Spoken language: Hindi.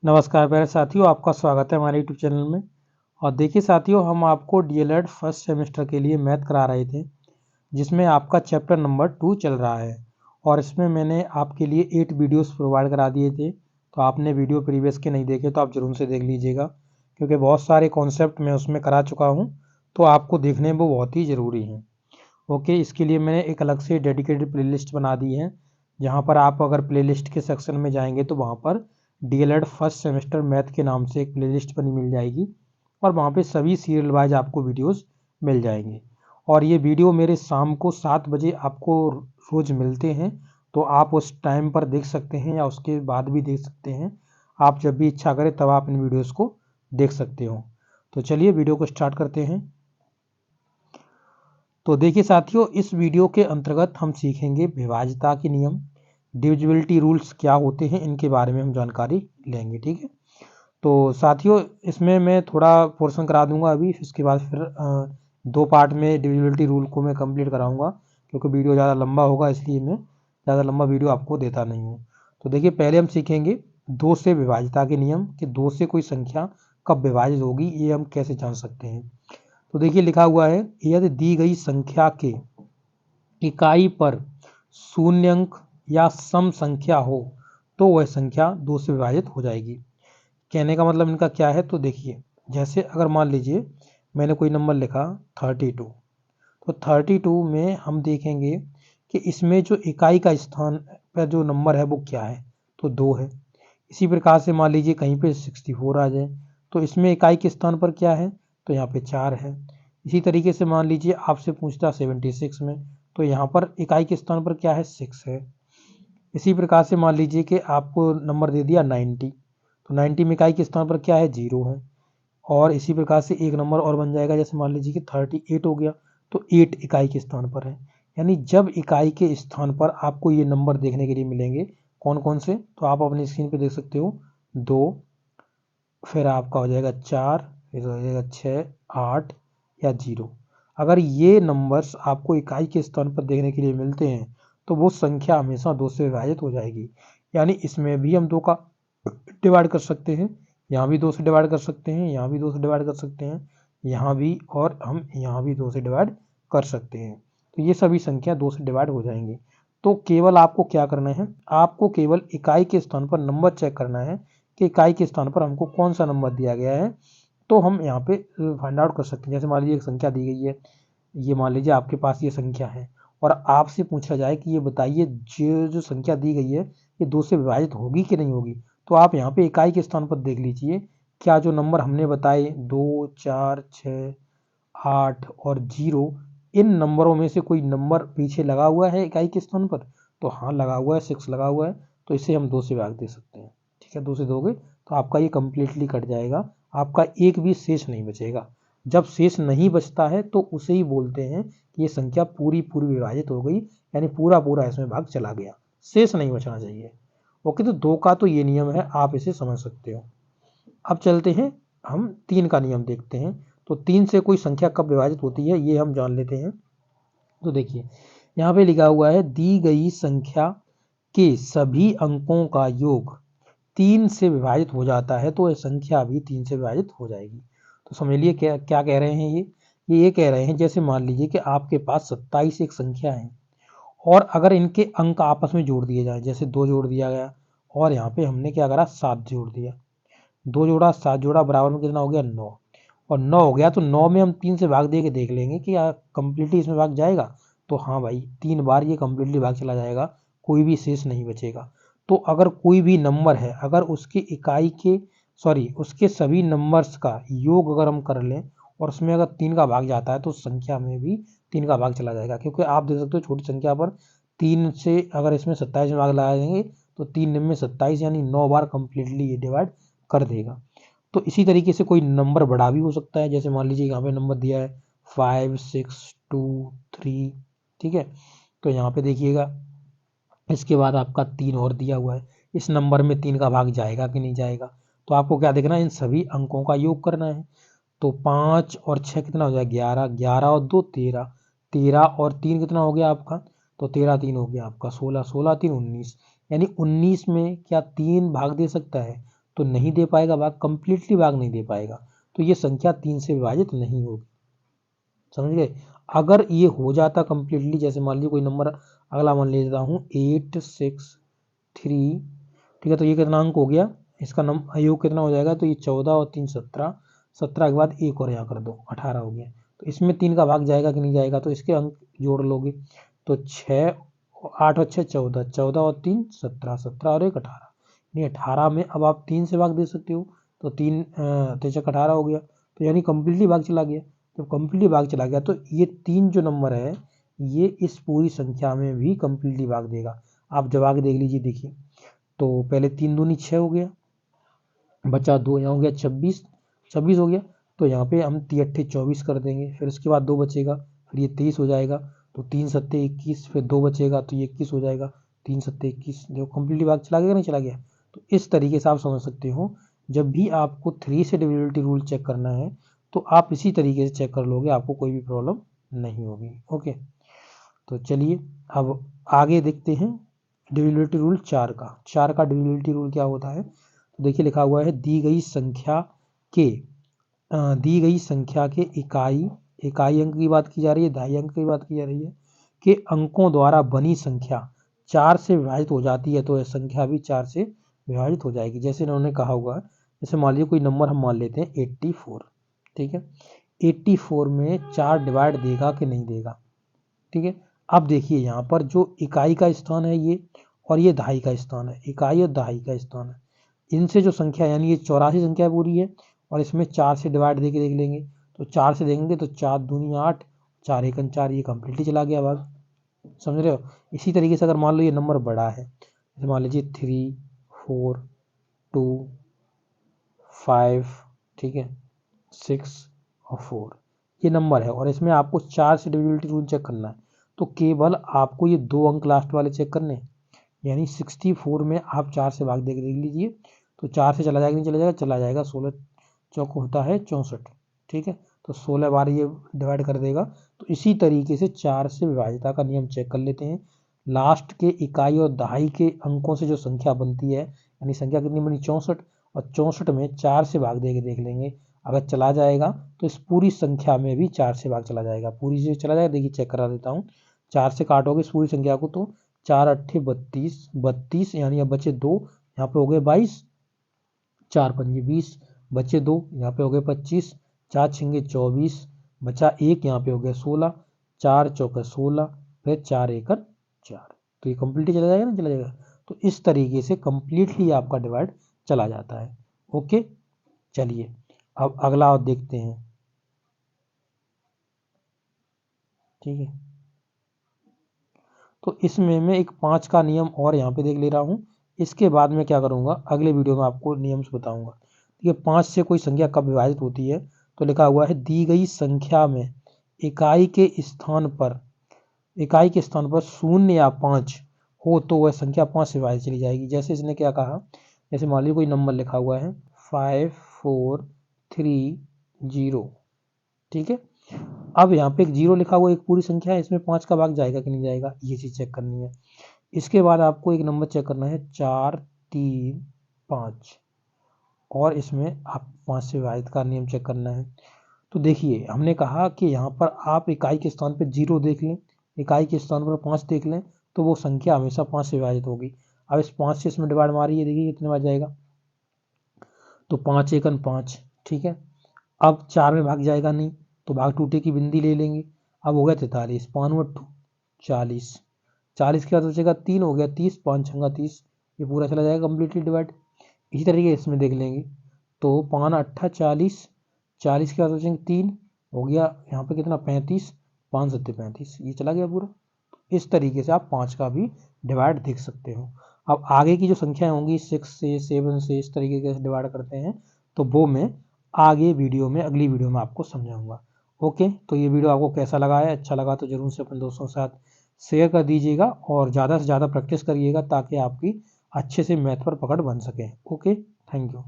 नमस्कार प्यारे साथियों, आपका स्वागत है हमारे यूट्यूब चैनल में। और देखिए साथियों, हम आपको डीएलएड फर्स्ट सेमेस्टर के लिए मैथ करा रहे थे, जिसमें आपका चैप्टर नंबर 2 चल रहा है। और इसमें मैंने आपके लिए 8 वीडियोस प्रोवाइड करा दिए थे। तो आपने वीडियो प्रीवियस के नहीं देखे तो आप जरूर से देख लीजिएगा, क्योंकि बहुत सारे कॉन्सेप्ट मैं उसमें करा चुका हूँ, तो आपको देखने वो बहुत ही ज़रूरी हैं। ओके, इसके लिए मैंने एक अलग से डेडिकेटेड प्लेलिस्ट बना दी है, जहाँ पर आप अगर प्लेलिस्ट के सेक्शन में जाएंगे तो वहाँ पर डीएलएड फर्स्ट सेमेस्टर मैथ के नाम से एक प्लेलिस्ट बनी मिल जाएगी, और वहाँ पे सभी सीरियल वाइज आपको वीडियोस मिल जाएंगे। और ये वीडियो मेरे शाम को 7 बजे आपको रोज़ मिलते हैं, तो आप उस टाइम पर देख सकते हैं या उसके बाद भी देख सकते हैं। आप जब भी इच्छा करें तब आप इन वीडियोज़ को देख सकते हो। तो चलिए वीडियो को स्टार्ट करते हैं। तो देखिए साथियों, इस वीडियो के अंतर्गत हम सीखेंगे विभाज्यता के नियम, डिविजिबिलिटी रूल्स क्या होते हैं, इनके बारे में हम जानकारी लेंगे। ठीक है, तो साथियों इसमें मैं थोड़ा पोर्शन करा दूंगा अभी, इसके बाद फिर 2 पार्ट में डिविजिबिलिटी रूल को मैं कंप्लीट कराऊंगा, क्योंकि वीडियो ज़्यादा लंबा होगा, इसलिए मैं ज़्यादा लंबा वीडियो आपको देता नहीं हूँ। तो देखिए, पहले हम सीखेंगे 2 से विभाज्यता के नियम, कि 2 से कोई संख्या कब विभाजित होगी, ये हम कैसे जान सकते हैं। तो देखिए लिखा हुआ है, यदि दी गई संख्या के इकाई पर शून्य अंक या सम संख्या हो तो वह संख्या 2 से विभाजित हो जाएगी। कहने का मतलब इनका क्या है, तो देखिए, जैसे अगर मान लीजिए मैंने कोई नंबर लिखा 32, तो 32 में हम देखेंगे कि इसमें जो इकाई का स्थान पर जो नंबर है वो क्या है, तो 2 है। इसी प्रकार से मान लीजिए कहीं पे 64 आ जाए, तो इसमें इकाई के स्थान पर क्या है, तो यहाँ पे 4 है। इसी तरीके से मान लीजिए आपसे पूछता 76 में, तो यहाँ पर इकाई के स्थान पर क्या है, 6 है। इसी प्रकार से मान लीजिए कि आपको नंबर दे दिया 90, तो 90 में इकाई के स्थान पर क्या है, 0 है। और इसी प्रकार से एक नंबर और बन जाएगा, जैसे मान लीजिए कि 38 हो गया, तो 8 इकाई के स्थान पर है। यानी जब इकाई के स्थान पर आपको ये नंबर देखने के लिए मिलेंगे, कौन कौन से, तो आप अपनी स्क्रीन पे देख सकते हो, 2, फिर आपका हो जाएगा 4, फिर हो जाएगा 6, 8 या 0। अगर ये नंबर्स आपको इकाई के स्थान पर देखने के लिए मिलते हैं, तो वो संख्या हमेशा 2 से विभाजित हो जाएगी। यानी इसमें भी हम 2 का डिवाइड कर सकते हैं, यहाँ भी 2 से डिवाइड कर सकते हैं, यहाँ भी 2 से डिवाइड कर सकते हैं, यहाँ भी, और हम यहाँ भी 2 से डिवाइड कर सकते हैं। तो ये सभी संख्या 2 से डिवाइड हो जाएंगी। तो केवल आपको क्या करना है, आपको केवल इकाई के स्थान पर नंबर चेक करना है कि इकाई के स्थान पर हमको कौन सा नंबर दिया गया है, तो हम यहाँ पे फाइंड आउट कर सकते हैं। जैसे मान लीजिए एक संख्या दी गई है, ये मान लीजिए आपके पास ये संख्या है, और आपसे पूछा जाए कि ये बताइए जो जो संख्या दी गई है ये 2 से विभाजित होगी कि नहीं होगी, तो आप यहाँ पे इकाई के स्थान पर देख लीजिए, क्या जो नंबर हमने बताए 2, 4, 6, 8 और 0, इन नंबरों में से कोई नंबर पीछे लगा हुआ है इकाई के स्थान पर, तो हाँ लगा हुआ है, 6 लगा हुआ है, तो इसे हम 2 से भाग दे सकते हैं। ठीक है, 2 से दोगे तो आपका ये कंप्लीटली कट जाएगा, आपका एक भी शेष नहीं बचेगा। जब शेष नहीं बचता है तो उसे ही बोलते हैं कि ये संख्या पूरी पूरी विभाजित हो गई, यानी पूरा पूरा इसमें भाग चला गया, शेष नहीं बचना चाहिए। ओके, तो 2 का तो ये नियम है, आप इसे समझ सकते हो। अब चलते हैं, हम 3 का नियम देखते हैं। तो 3 से कोई संख्या कब विभाजित होती है ये हम जान लेते हैं। तो देखिए यहाँ पे लिखा हुआ है, दी गई संख्या के सभी अंकों का योग 3 से विभाजित हो जाता है तो यह संख्या भी 3 से विभाजित हो जाएगी। तो समझ लिए क्या क्या कह रहे हैं ये कह रहे हैं, जैसे मान लीजिए कि आपके पास 27 एक संख्या है, और अगर इनके अंक आपस में जोड़ दिए जाए, जैसे 2 जोड़ दिया गया, और यहाँ पे हमने क्या करा, 7 जोड़ दिया, 2 जोड़ा 7 जोड़ा बराबर में कितना हो गया, 9। और 9 हो गया तो 9 में हम 3 से भाग दे के देख लेंगे कि कंप्लीटली इसमें भाग जाएगा, तो हाँ भाई 3 बार ये कंप्लीटली भाग चला जाएगा, कोई भी शेष नहीं बचेगा। तो अगर कोई भी नंबर है, अगर उसकी इकाई के उसके सभी नंबर्स का योग अगर हम कर लें और उसमें अगर 3 का भाग जाता है तो संख्या में भी 3 का भाग चला जाएगा, क्योंकि आप देख सकते हो छोटी संख्या पर 3 से अगर इसमें 27 में भाग लगा देंगे तो 3 में 27, यानी 9 बार कंप्लीटली ये डिवाइड कर देगा। तो इसी तरीके से कोई नंबर बड़ा भी हो सकता है, जैसे मान लीजिए यहाँ पे नंबर दिया है 5, 6, 2, 3। ठीक है, तो यहाँ पे देखिएगा, इसके बाद आपका 3 और दिया हुआ है, इस नंबर में 3 का भाग जाएगा कि नहीं जाएगा, तो आपको क्या देखना है, इन सभी अंकों का योग करना है। तो 5 और 6 कितना हो जाएगा, 11, 11 और 2 13, 13 और 3 कितना हो गया आपका, तो 13 3 हो गया आपका 16, 16 3 19, यानी 19 में क्या 3 भाग दे सकता है, तो नहीं दे पाएगा भाग, कंप्लीटली भाग नहीं दे पाएगा, तो ये संख्या 3 से विभाजित नहीं होगी। समझ गए। अगर ये हो जाता कंप्लीटली, जैसे मान लीजिए कोई नंबर अगला मान लेता हूँ 863, ठीक है, तो ये कितना अंक हो गया, इसका योग कितना हो जाएगा, तो ये 14 और 3 17, 17 के बाद एक और यहाँ कर दो 18 हो गया। तो इसमें 3 का भाग जाएगा कि नहीं जाएगा, तो इसके अंक जोड़ लोगे तो 6 8 और 6 14, 14 और 3 17, 17 और 1 18, यानी 18 में अब आप 3 से भाग दे सकते हो, तो 3 3 18 हो गया, तो यानी कंप्लीटली भाग चला गया। जब कंप्लीटली भाग चला गया तो ये 3 जो नंबर है ये इस पूरी संख्या में भी कंप्लीटली भाग देगा। आप जब आगे देख लीजिए, देखिए तो पहले 3 दूनी 6 हो गया, बचा 2, यहाँ हो गया 26 26 हो गया, तो यहाँ पे हम 3 8 24 कर देंगे, फिर उसके बाद 2 बचेगा, फिर ये 23 हो जाएगा, तो 3 7 21, फिर 2 बचेगा तो ये 21 हो जाएगा, 3 7 21, देखो कंप्लीटली भाग चला गया नहीं चला गया। तो इस तरीके से आप समझ सकते हो, जब भी आपको 3 से डिविजिबिलिटी रूल चेक करना है तो आप इसी तरीके से चेक कर लोगे, आपको कोई भी प्रॉब्लम नहीं होगी। ओके, तो चलिए अब आगे देखते हैं डिविजिबिलिटी रूल 4 का। 4 का डिविजिबिलिटी रूल क्या होता है, तो देखिए लिखा हुआ है दी गई संख्या के इकाई अंक की बात की जा रही है, दहाई अंक की बात की जा रही है, के अंकों द्वारा बनी संख्या 4 से विभाजित हो जाती है, तो यह संख्या भी 4 से विभाजित हो जाएगी। जैसे इन्होंने कहा हुआ है, जैसे मान लीजिए कोई नंबर हम मान लेते हैं 84, ठीक है, 84 में 4 डिवाइड देगा कि नहीं देगा, ठीक है। अब देखिए यहाँ पर जो इकाई का स्थान है ये, और ये दहाई का स्थान है, इकाई और दहाई का स्थान है, इनसे जो संख्या यानी ये 84 संख्या पूरी है, और इसमें 4 से डिवाइड देके देख लेंगे, तो 4 से देखेंगे तो 4 दूनी 8, 4 एकन 4, ये कंप्लीटली चला गया भाग। समझ रहे हो। इसी तरीके से अगर मान लो ये नंबर बड़ा है, जैसे मान लीजिए 3 4 2 5, ठीक है, 6 और 4 ये नंबर है, और इसमें आपको 4 से डिविजिबिलिटी रूल चेक करना है, तो केवल आपको ये 2 अंक लास्ट वाले चेक करने हैं, यानी 64 में आप 4 से भाग देख लीजिए, तो 4 से चला जाएगा नहीं चला जाएगा, चला जाएगा, 16 चौक होता है 64, ठीक है, तो 16 बार ये डिवाइड कर देगा। तो इसी तरीके से 4 से विभाज्यता का नियम चेक कर लेते हैं। लास्ट के इकाई और दहाई के अंकों से जो संख्या बनती है, यानी संख्या कितनी बनी 64, और 64 में 4 से भाग दे के देख लेंगे, अगर चला जाएगा तो इस पूरी संख्या में भी 4 से भाग चला जाएगा, पूरी से चला जाएगा। देखिए चेक करा देता हूँ, 4 से काटोगे इस पूरी संख्या को तो 4 8 32, 32 यानी अब बचे 2, यहाँ पे हो गए 22, 4 5 20, बचे 2, यहाँ पे हो गए 25, 4 6 24, बचा 1, यहाँ पे हो गया 16, 4 चौका 16, फिर 4 1 4, तो ये कंप्लीटली चला जाएगा ना चला जाएगा। तो इस तरीके से कंप्लीटली आपका डिवाइड चला जाता है। ओके, चलिए अब अगला और देखते हैं, ठीक है। तो इसमें मैं एक 5 का नियम और यहाँ पे देख ले रहा हूँ, इसके बाद में क्या करूँगा अगले वीडियो में आपको नियम बताऊँगा। ठीक है, 5 से कोई संख्या कब विभाजित होती है, तो लिखा हुआ है दी गई संख्या में इकाई के स्थान पर 0 या 5 हो तो वह संख्या 5 से विभाजित चली जाएगी। जैसे इसने क्या कहा, जैसे मान लीजिए कोई नंबर लिखा हुआ है 5430, ठीक है, अब यहाँ पे एक 0 लिखा हुआ एक पूरी संख्या है, इसमें 5 का भाग जाएगा कि नहीं जाएगा, ये चीज़ चेक करनी है। इसके बाद आपको एक नंबर चेक करना है 4 3 5, और इसमें आप 5 से विभाजित का नियम चेक करना है। तो देखिए हमने कहा कि यहाँ पर आप इकाई के स्थान पर 0 देख लें, इकाई के स्थान पर 5 देख लें, तो वो संख्या हमेशा 5 से विभाजित होगी। अब इस 5 से इसमें डिवाइड मारिए, देखिए कितने बार जाएगा, तो 5 एकन 5, ठीक है। अब 4 में भाग जाएगा नहीं, तो भाग टूटे की बिंदी ले लेंगे, अब हो गया 43, 5 40, 40 के बाद बचेगा 3, हो गया 30, 5 6 30, ये पूरा चला जाएगा कंप्लीटली डिवाइड। इसी तरीके इसमें देख लेंगे, तो 5 8 40, 40 के बाद बचेंगे 3, हो गया यहाँ पे कितना 35, 5 7 35, ये चला गया पूरा। इस तरीके से आप 5 का भी डिवाइड देख सकते हो। अब आगे की जो संख्याएं होंगी 6 से 7 से इस तरीके से डिवाइड करते हैं, तो वो मैं आगे वीडियो में अगली वीडियो में आपको समझाऊंगा। ओके, तो ये वीडियो आपको कैसा लगा है, अच्छा लगा तो जरूर से अपने दोस्तों के साथ शेयर कर दीजिएगा, और ज़्यादा से ज़्यादा प्रैक्टिस करिएगा ताकि आपकी अच्छे से मैथ पर पकड़ बन सके। Okay, thank you.